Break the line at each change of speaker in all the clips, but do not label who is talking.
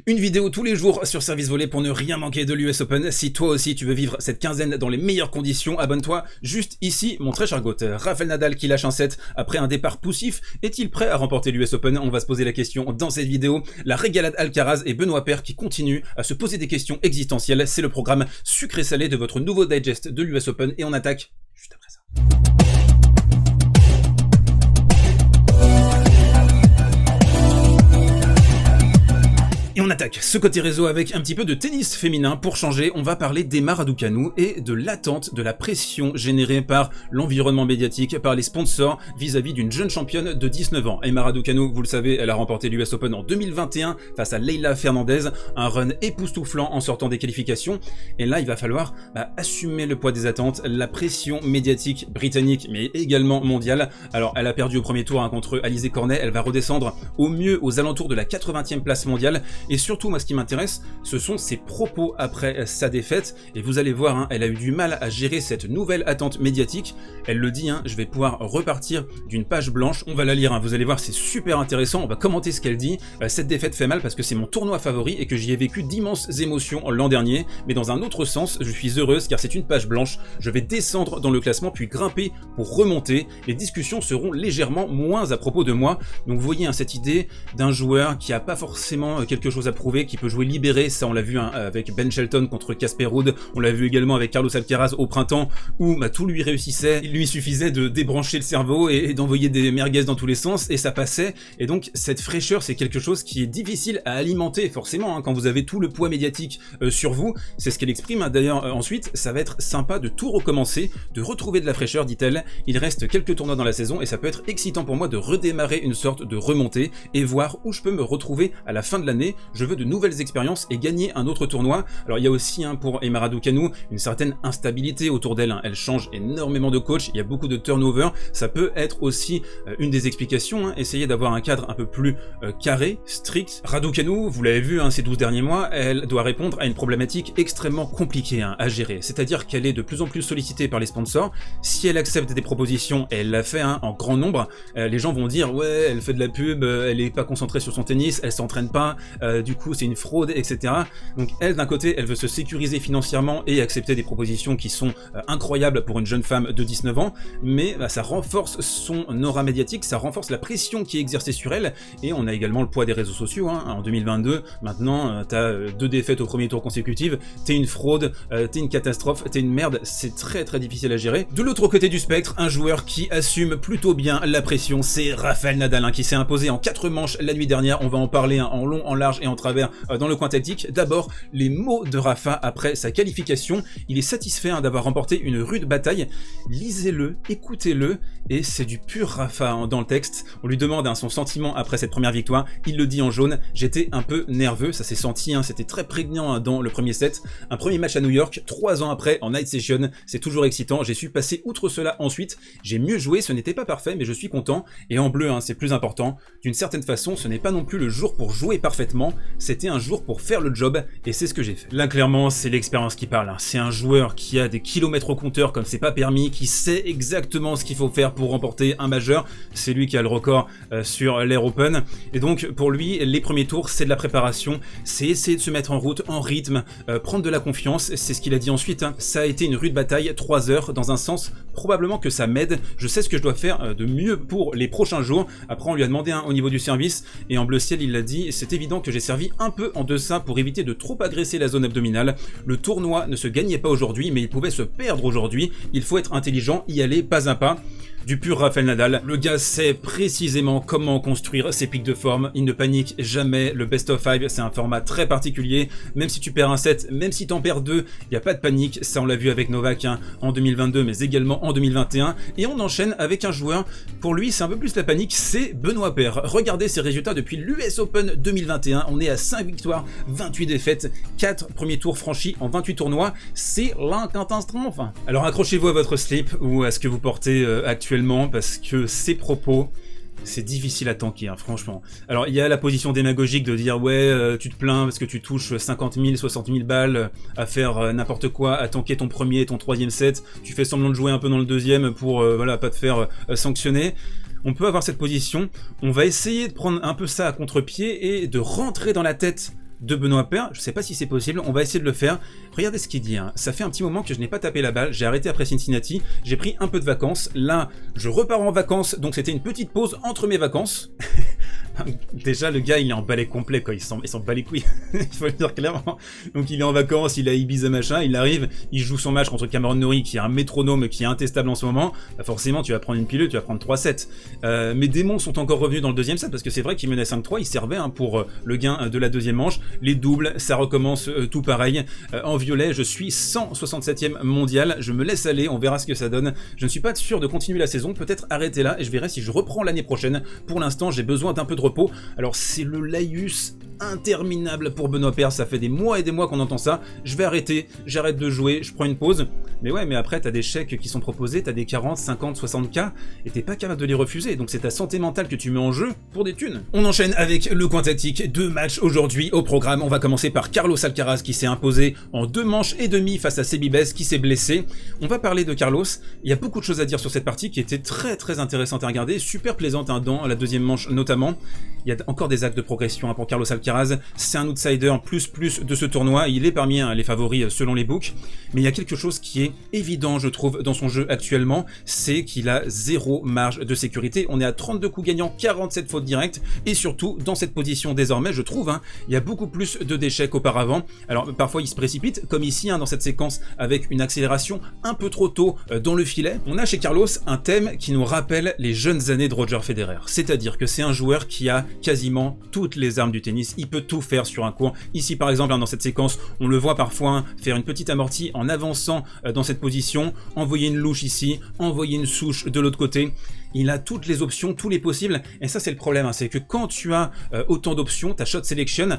Une vidéo tous les jours sur Service Volé pour ne rien manquer de l'US Open. Si toi aussi tu veux vivre cette quinzaine dans les meilleures conditions, abonne-toi juste ici, mon très cher Goat. Rafael Nadal qui lâche un set après un départ poussif, est-il prêt à remporter l'US Open? On va se poser la question dans cette vidéo. La régalade Alcaraz et Benoît Paire qui continuent à se poser des questions existentielles. C'est le programme sucré-salé de votre nouveau digest de l'US Open et on attaque juste après ça. Et on attaque ce côté réseau avec un petit peu de tennis féminin. Pour changer, on va parler d'Emma Raducanu et de l'attente, de la pression générée par l'environnement médiatique, par les sponsors vis-à-vis d'une jeune championne de 19 ans. Emma Raducanu, vous le savez, elle a remporté l'US Open en 2021 face à Leylah Fernandez, un run époustouflant en sortant des qualifications. Et là, il va falloir assumer le poids des attentes, la pression médiatique britannique, mais également mondiale. Alors, elle a perdu au premier tour contre Alizé Cornet, elle va redescendre au mieux aux alentours de la 80e place mondiale. Et surtout, moi, ce qui m'intéresse, ce sont ses propos après sa défaite. Et vous allez voir, elle a eu du mal à gérer cette nouvelle attente médiatique. Elle le dit, je vais pouvoir repartir d'une page blanche. On va la lire, vous allez voir, c'est super intéressant. On va commenter ce qu'elle dit. Cette défaite fait mal parce que c'est mon tournoi favori et que j'y ai vécu d'immenses émotions l'an dernier. Mais dans un autre sens, je suis heureuse car c'est une page blanche. Je vais descendre dans le classement puis grimper pour remonter. Les discussions seront légèrement moins à propos de moi. Donc vous voyez cette idée d'un joueur qui a pas forcément quelque chose à prouver, qui peut jouer libéré, ça on l'a vu avec Ben Shelton contre Casper Ruud, on l'a vu également avec Carlos Alcaraz au printemps où tout lui réussissait, il lui suffisait de débrancher le cerveau et d'envoyer des merguez dans tous les sens et ça passait. Et donc cette fraîcheur, c'est quelque chose qui est difficile à alimenter forcément quand vous avez tout le poids médiatique sur vous. C'est ce qu'elle exprime d'ailleurs ensuite. Ça va être sympa de tout recommencer, de retrouver de la fraîcheur, dit-elle. Il reste quelques tournois dans la saison et ça peut être excitant pour moi de redémarrer une sorte de remontée et voir où je peux me retrouver à la fin de l'année. Je veux de nouvelles expériences et gagner un autre tournoi. Alors il y a aussi pour Emma Raducanu une certaine instabilité autour d'elle. Elle change énormément de coach, il y a beaucoup de turnover. Ça peut être aussi une des explications. Essayer d'avoir un cadre un peu plus carré, strict. Raducanu, vous l'avez vu ces 12 derniers mois, elle doit répondre à une problématique extrêmement compliquée à gérer. C'est-à-dire qu'elle est de plus en plus sollicitée par les sponsors. Si elle accepte des propositions, et elle l'a fait en grand nombre, les gens vont dire ouais, elle fait de la pub, elle est pas concentrée sur son tennis, elle s'entraîne pas, du coup c'est une fraude, etc. Donc elle, d'un côté, elle veut se sécuriser financièrement et accepter des propositions qui sont incroyables pour une jeune femme de 19 ans, mais ça renforce son aura médiatique, ça renforce la pression qui est exercée sur elle, et on a également le poids des réseaux sociaux. En 2022, maintenant, t'as 2 défaites au premier tour consécutives, t'es une fraude, t'es une catastrophe, t'es une merde, c'est très très difficile à gérer. De l'autre côté du spectre, un joueur qui assume plutôt bien la pression, c'est Rafael Nadal, qui s'est imposé en 4 manches la nuit dernière. On va en parler en long, en large et en travers dans le coin tactique. D'abord, les mots de Rafa après sa qualification. Il est satisfait d'avoir remporté une rude bataille. Lisez-le, écoutez-le, et c'est du pur Rafa dans le texte. On lui demande son sentiment après cette première victoire. Il le dit en jaune: j'étais un peu nerveux, ça s'est senti, c'était très prégnant dans le premier set. Un premier match à New York, 3 ans après, en night session, c'est toujours excitant. J'ai su passer outre cela ensuite. J'ai mieux joué, ce n'était pas parfait, mais je suis content. Et en bleu, c'est plus important. D'une certaine façon, ce n'est pas non plus le jour pour jouer parfaitement, c'était un jour pour faire le job, et c'est ce que j'ai fait. Là, clairement, c'est l'expérience qui parle. C'est un joueur qui a des kilomètres au compteur comme c'est pas permis, qui sait exactement ce qu'il faut faire pour remporter un majeur. C'est lui qui a le record sur l'Air Open, et donc pour lui, les premiers tours, c'est de la préparation, c'est essayer de se mettre en route, en rythme, prendre de la confiance. C'est ce qu'il a dit ensuite. Ça a été une rude bataille, 3 heures, dans un sens, probablement que ça m'aide. Je sais ce que je dois faire de mieux pour les prochains jours. Après, on lui a demandé au niveau du service, et en bleu ciel, il l'a dit, c'est évident que j'ai servi un peu en deçà pour éviter de trop agresser la zone abdominale. Le tournoi ne se gagnait pas aujourd'hui, mais il pouvait se perdre aujourd'hui. Il faut être intelligent, y aller pas à pas. Du pur Rafael Nadal, le gars sait précisément comment construire ses pics de forme, il ne panique jamais. Le best of 5, c'est un format très particulier, même si tu perds un set, même si t'en perds 2, il n'y a pas de panique. Ça on l'a vu avec Novak en 2022, mais également en 2021, et on enchaîne avec un joueur, pour lui c'est un peu plus la panique, c'est Benoît Paire. Regardez ses résultats depuis l'US Open 2021, on est à 5 victoires, 28 défaites, 4 premiers tours franchis en 28 tournois, c'est l'incatastrophe. Alors accrochez-vous à votre slip ou à ce que vous portez actuellement, parce que ces propos, c'est difficile à tanker, franchement. Alors, il y a la position démagogique de dire ouais, tu te plains parce que tu touches 50 000, 60 000 balles à faire n'importe quoi, à tanker ton premier et ton troisième set. Tu fais semblant de jouer un peu dans le deuxième pour voilà, pas te faire sanctionner. On peut avoir cette position. On va essayer de prendre un peu ça à contre-pied et de rentrer dans la tête de Benoît Paire. Je sais pas si c'est possible, on va essayer de le faire. Regardez ce qu'il dit, hein. Ça fait un petit moment que je n'ai pas tapé la balle, j'ai arrêté après Cincinnati, j'ai pris un peu de vacances. Là, je repars en vacances, donc c'était une petite pause entre mes vacances. Déjà, le gars, il est en balai complet, quoi. Il s'en bat les couilles. Il faut le dire clairement. Donc, il est en vacances, il a Ibiza, machin. Il arrive, il joue son match contre Cameron Norrie, qui est un métronome, qui est intestable en ce moment. Bah, forcément, tu vas prendre une pilule, tu vas prendre 3-7. Mes démons sont encore revenus dans le deuxième set, parce que c'est vrai qu'il menait 5-3. Il servait hein, pour le gain de la deuxième manche. Les doubles, ça recommence tout pareil. En violet, je suis 167e mondial. Je me laisse aller, on verra ce que ça donne. Je ne suis pas sûr de continuer la saison. Peut-être arrêter là, et je verrai si je reprends l'année prochaine. Pour l'instant, j'ai besoin d'un peu de repos. Alors c'est le laïus interminable pour Benoît Paire, ça fait des mois et des mois qu'on entend ça. Je vais arrêter, j'arrête de jouer, je prends une pause. Mais ouais, mais après t'as des chèques qui sont proposés, t'as des 40, 50, 60K et t'es pas capable de les refuser. Donc c'est ta santé mentale que tu mets en jeu pour des thunes. On enchaîne avec le coin tactique. 2 matchs aujourd'hui au programme. On va commencer par Carlos Alcaraz qui s'est imposé en 2 manches et demie face à Sebibes qui s'est blessé. On va parler de Carlos. Il y a beaucoup de choses à dire sur cette partie qui était très intéressante à regarder, super plaisante hein, dans la deuxième manche notamment. Il y a encore des actes de progression hein, pour Carlos Alcaraz. C'est un outsider plus de ce tournoi. Il est parmi hein, les favoris selon les books. Mais il y a quelque chose qui est évident, je trouve, dans son jeu actuellement. C'est qu'il a 0 marge de sécurité. On est à 32 coups gagnants, 47 fautes directes. Et surtout, dans cette position désormais, je trouve, hein, il y a beaucoup plus de déchets qu'auparavant. Alors, parfois, il se précipite, comme ici, hein, dans cette séquence, avec une accélération un peu trop tôt dans le filet. On a chez Carlos un thème qui nous rappelle les jeunes années de Roger Federer. C'est-à-dire que c'est un joueur qui a quasiment toutes les armes du tennis, il peut tout faire sur un court. Ici par exemple, hein, dans cette séquence, on le voit parfois hein, faire une petite amortie en avançant dans cette position, envoyer une louche ici, envoyer une souche de l'autre côté. Il a toutes les options, tous les possibles, et ça c'est le problème, hein, c'est que quand tu as autant d'options, ta shot selection,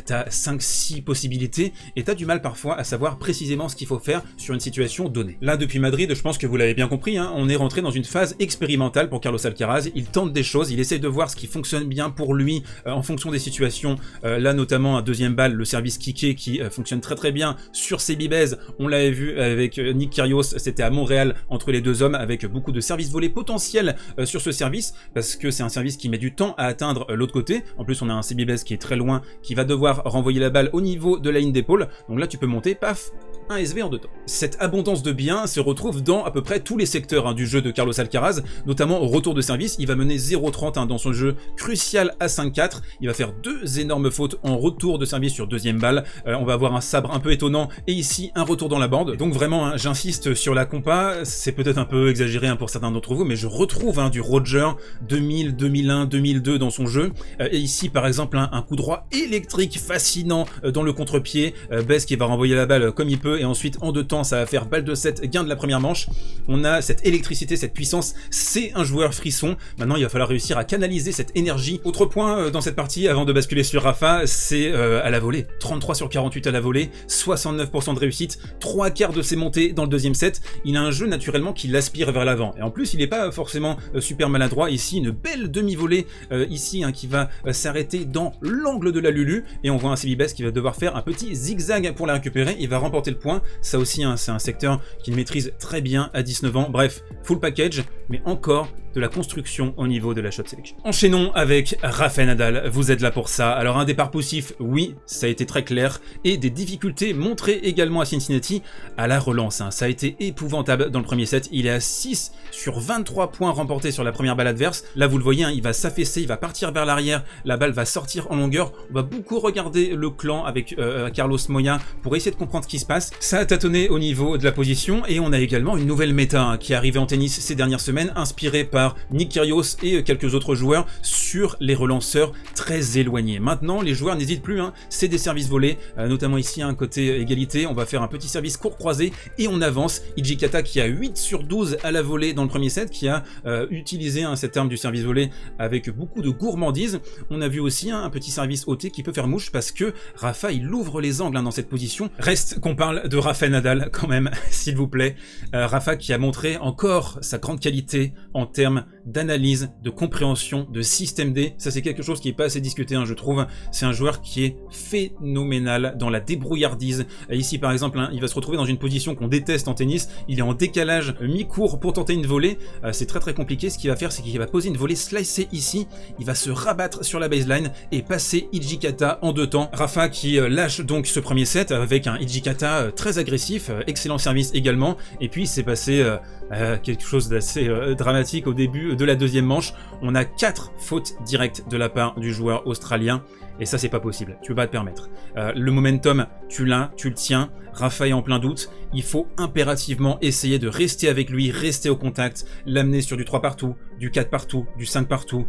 tu as 5-6 possibilités, et tu as du mal parfois à savoir précisément ce qu'il faut faire sur une situation donnée. Là, depuis Madrid, je pense que vous l'avez bien compris, hein, on est rentré dans une phase expérimentale pour Carlos Alcaraz. Il tente des choses, il essaye de voir ce qui fonctionne bien pour lui en fonction des situations. Là notamment un deuxième balle, le service kické qui fonctionne très bien sur Sebibes. On l'avait vu avec Nick Kyrgios, c'était à Montréal entre les deux hommes, avec beaucoup de services volés potentiels sur ce service, parce que c'est un service qui met du temps à atteindre l'autre côté. En plus on a un Sebibes qui est très loin, qui va devoir renvoyer la balle au niveau de la ligne d'épaule. Donc là tu peux monter, paf, un SV en 2 temps. Cette abondance de biens se retrouve dans à peu près tous les secteurs hein, du jeu de Carlos Alcaraz, notamment au retour de service. Il va mener 0,30 hein, dans son jeu crucial à 5-4. Il va faire 2 énormes fautes en retour de service sur deuxième balle. On va avoir un sabre un peu étonnant et ici un retour dans la bande. Donc vraiment, hein, j'insiste sur la compa. C'est peut-être un peu exagéré hein, pour certains d'entre vous, mais je retrouve hein, du Roger 2000, 2001, 2002 dans son jeu. Et ici par exemple un coup droit électrique fascinant dans le contre-pied. Bess qui va renvoyer la balle comme il peut. Et ensuite en 2 temps ça va faire balle de 7, gain de la première manche. On a cette électricité, cette puissance, c'est un joueur frisson. Maintenant il va falloir réussir à canaliser cette énergie. Autre point dans cette partie avant de basculer sur Rafa, c'est à la volée. 33 sur 48 à la volée, 69% de réussite, 3/4 de ses montées dans le deuxième set. Il a un jeu naturellement qui l'aspire vers l'avant. Et en plus il n'est pas forcément super maladroit. Ici une belle demi-volée ici hein, qui va s'arrêter dans l'angle de la Lulu. Et on voit un Sebibes qui va devoir faire un petit zigzag pour la récupérer. Il va remporter le point. Ça aussi, hein, c'est un secteur qu'il maîtrise très bien à 19 ans. Bref, full package, mais encore de la construction au niveau de la shot selection. Enchaînons avec Rafael Nadal, vous êtes là pour ça. Alors un départ poussif, oui, ça a été très clair, et des difficultés montrées également à Cincinnati à la relance. Hein. Ça a été épouvantable dans le premier set, il est à 6 sur 23 points remportés sur la première balle adverse. Là vous le voyez, hein, il va s'affaisser, il va partir vers l'arrière, la balle va sortir en longueur. On va beaucoup regarder le clan avec Carlos Moya pour essayer de comprendre ce qui se passe. Ça a tâtonné au niveau de la position, et on a également une nouvelle méta hein, qui est arrivée en tennis ces dernières semaines, inspirée par Nick Kyrgios et quelques autres joueurs sur les relanceurs très éloignés. Maintenant, les joueurs n'hésitent plus, hein, c'est des services volés, notamment ici, un côté égalité, on va faire un petit service court croisé et on avance. Hijikata qui a 8 sur 12 à la volée dans le premier set, qui a utilisé hein, cette arme du service volé avec beaucoup de gourmandise. On a vu aussi hein, un petit service ôté qui peut faire mouche parce que Rafa il ouvre les angles hein, dans cette position. Reste qu'on parle parle de Rafa Nadal quand même, s'il vous plaît. Rafa qui a montré encore sa grande qualité en termes d'analyse, de compréhension, de système D. Ça c'est quelque chose qui n'est pas assez discuté, hein, je trouve. C'est un joueur qui est phénoménal dans la débrouillardise. Ici par exemple, hein, il va se retrouver dans une position qu'on déteste en tennis. Il est en décalage mi-court pour tenter une volée. C'est très compliqué. Ce qu'il va faire, c'est qu'il va poser une volée slicée ici. Il va se rabattre sur la baseline et passer Hijikata en 2 temps. Rafa qui lâche donc ce premier set avec un Hijikata très agressif, excellent service également. Et puis il s'est passé quelque chose d'assez dramatique au début de la deuxième manche. On a 4 fautes directes de la part du joueur australien. Et ça, c'est pas possible. Tu peux pas te permettre. Le momentum, tu l'as, tu le tiens. Rafa est en plein doute. Il faut impérativement essayer de rester avec lui, rester au contact, l'amener sur du 3 partout, du 4 partout, du 5 partout.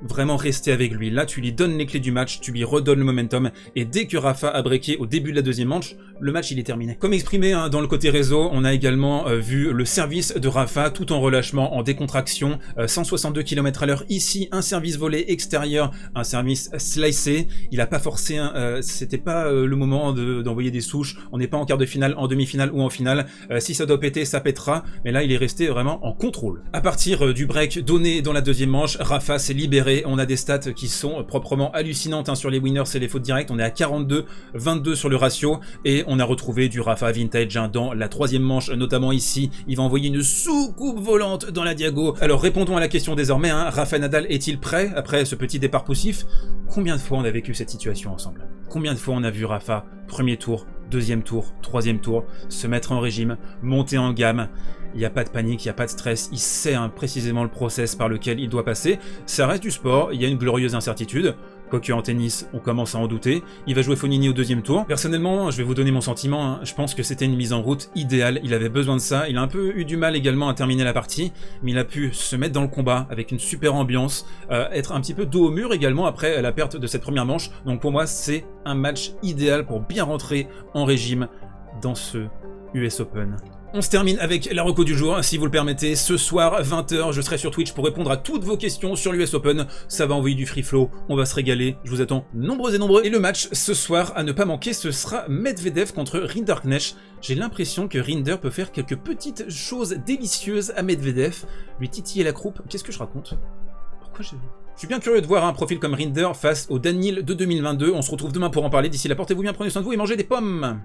Vraiment rester avec lui. Là, tu lui donnes les clés du match, tu lui redonnes le momentum. Et dès que Rafa a breaké au début de la deuxième manche, le match, il est terminé. Comme exprimé hein, dans le côté réseau, on a également vu le service de Rafa tout en relâchement, en décontraction. 162 km/h ici, un service volé extérieur, un service slicé. Il a pas forcé, c'était pas le moment d'envoyer des souches. On n'est pas en quart de finale, en demi-finale ou en finale. Si ça doit péter, ça pètera. Mais là, il est resté vraiment en contrôle. À partir du break donné dans la deuxième manche, Rafa s'est libéré. On a des stats qui sont proprement hallucinantes hein, sur les winners et les fautes directes. On est à 42-22 sur le ratio. Et on a retrouvé du Rafa vintage hein, dans la troisième manche, notamment ici. Il va envoyer une sous-coupe volante dans la diago. Alors répondons à la question désormais. Hein. Rafa Nadal est-il prêt après ce petit départ poussif? Combien de fois on a vécu cette situation ensemble? Combien de fois on a vu Rafa, premier tour, deuxième tour, troisième tour, se mettre en régime, monter en gamme? Il n'y a pas de panique, il n'y a pas de stress, il sait hein, précisément le process par lequel il doit passer. Ça reste du sport, il y a une glorieuse incertitude. Quoique en tennis, on commence à en douter. Il va jouer Fognini au deuxième tour. Personnellement, je vais vous donner mon sentiment, hein. Je pense que c'était une mise en route idéale. Il avait besoin de ça. Il a un peu eu du mal également à terminer la partie, mais il a pu se mettre dans le combat avec une super ambiance, être un petit peu dos au mur également après la perte de cette première manche. Donc pour moi, c'est un match idéal pour bien rentrer en régime dans ce US Open. On se termine avec la reco du jour, si vous le permettez. Ce soir, 20 h, je serai sur Twitch pour répondre à toutes vos questions sur l'US Open. Ça va envoyer du free flow, on va se régaler. Je vous attends nombreux et nombreux. Et le match ce soir, à ne pas manquer, ce sera Medvedev contre Rinderknecht. J'ai l'impression que Rinder peut faire quelques petites choses délicieuses à Medvedev. Lui titiller la croupe. Qu'est-ce que je raconte? Pourquoi je suis bien curieux de voir un profil comme Rinder face au Daniil de 2022. On se retrouve demain pour en parler. D'ici là, portez-vous bien, prenez soin de vous et mangez des pommes.